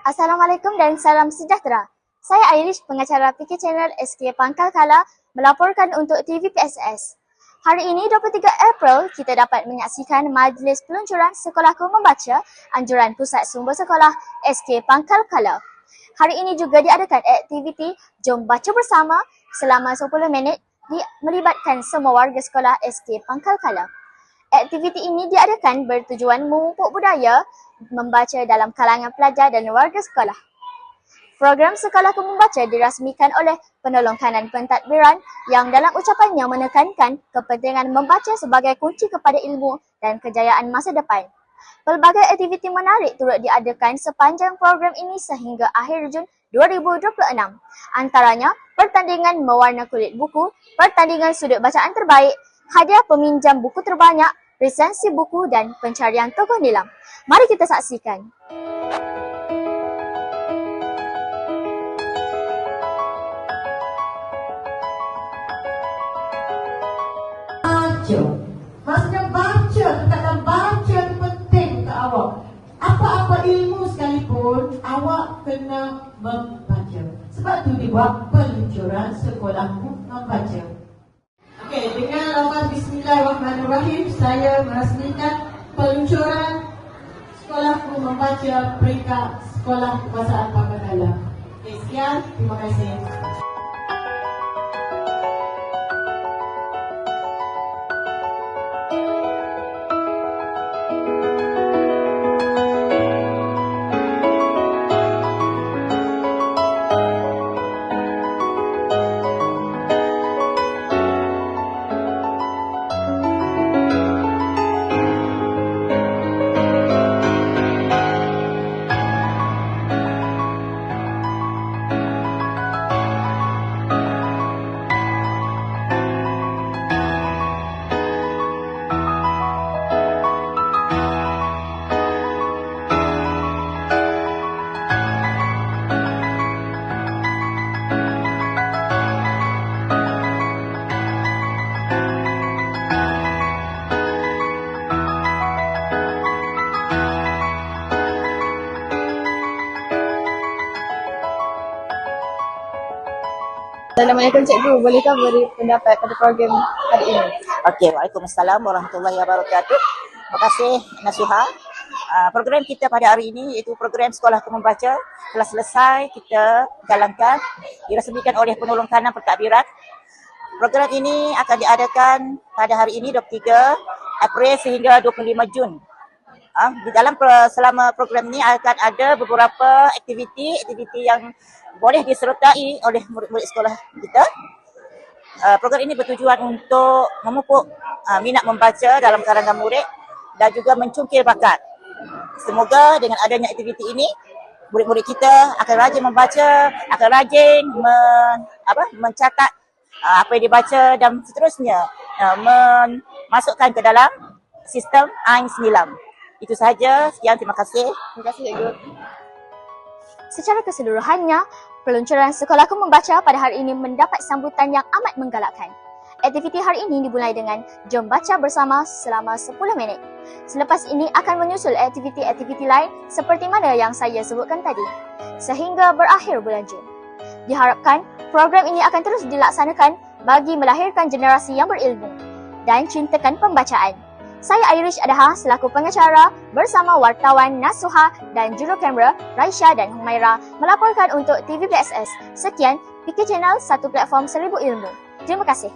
Assalamualaikum dan salam sejahtera. Saya Irish, pengacara PK Channel SK Pangkal Kala melaporkan untuk TVPSS. Hari ini 23 April, kita dapat menyaksikan Majlis Peluncuran Sekolahku Membaca Anjuran Pusat Sumber Sekolah SK Pangkal Kala. Hari ini juga diadakan aktiviti Jom Baca Bersama selama 10 minit melibatkan semua warga sekolah SK Pangkal Kala. Aktiviti ini diadakan bertujuan memupuk budaya membaca dalam kalangan pelajar dan warga sekolah. Program Sekolahku Membaca dirasmikan oleh Penolong Kanan Pentadbiran yang dalam ucapannya menekankan kepentingan membaca sebagai kunci kepada ilmu dan kejayaan masa depan. Pelbagai aktiviti menarik turut diadakan sepanjang program ini sehingga akhir Jun 2026. Antaranya pertandingan mewarna kulit buku, pertandingan sudut bacaan terbaik, hadiah peminjam buku terbanyak, resensi buku dan pencarian tokoh nilam. Mari kita saksikan. Baca. Maksudnya baca, katakan baca itu penting untuk awak. Apa-apa ilmu sekalipun, awak kena membaca. Sebab tu dibuat peluncuran Sekolahku Membaca. Okey, dengan lafaz Bismillahirrahmanirrahim, saya merasmikan peluncuran Sekolahku Membaca peringkat Sekolah Kebahasaan Pangkal Kala. Okey, sekian, terima kasih. Assalamualaikum Cikgu, bolehkah beri pendapat pada program hari ini? Okey, Waalaikumsalam warahmatullahi wabarakatuh. Terima kasih Nasuha. Program kita pada hari ini iaitu program Sekolahku Membaca telah selesai kita jalankan, dirasmikan oleh Penolong Kanan Pentadbiran. Program ini akan diadakan pada hari ini 23 April sehingga 25 Jun. Di dalam selama program ini akan ada beberapa aktiviti yang boleh disertai oleh murid-murid sekolah kita. Program ini bertujuan untuk memupuk minat membaca dalam kalangan murid dan juga mencungkil bakat. Semoga dengan adanya aktiviti ini, murid-murid kita akan rajin membaca, akan rajin mencatat apa yang dibaca dan seterusnya memasukkan ke dalam sistem AINS Nilam. Itu sahaja. Sekian, terima kasih. Terima kasih Cikgu. Secara keseluruhannya, peluncuran Sekolahku Membaca pada hari ini mendapat sambutan yang amat menggalakkan. Aktiviti hari ini dimulai dengan Jom Baca Bersama selama 10 minit. Selepas ini akan menyusul aktiviti-aktiviti lain seperti mana yang saya sebutkan tadi, sehingga berakhir bulan Jun. Diharapkan program ini akan terus dilaksanakan bagi melahirkan generasi yang berilmu dan cintakan pembacaan. Saya Irish Adaha selaku pengacara bersama wartawan Nasuha dan juru kamera Raisha dan Humaira melaporkan untuk TVPSS. Sekian, PK Channel, satu platform 1000 ilmu. Terima kasih.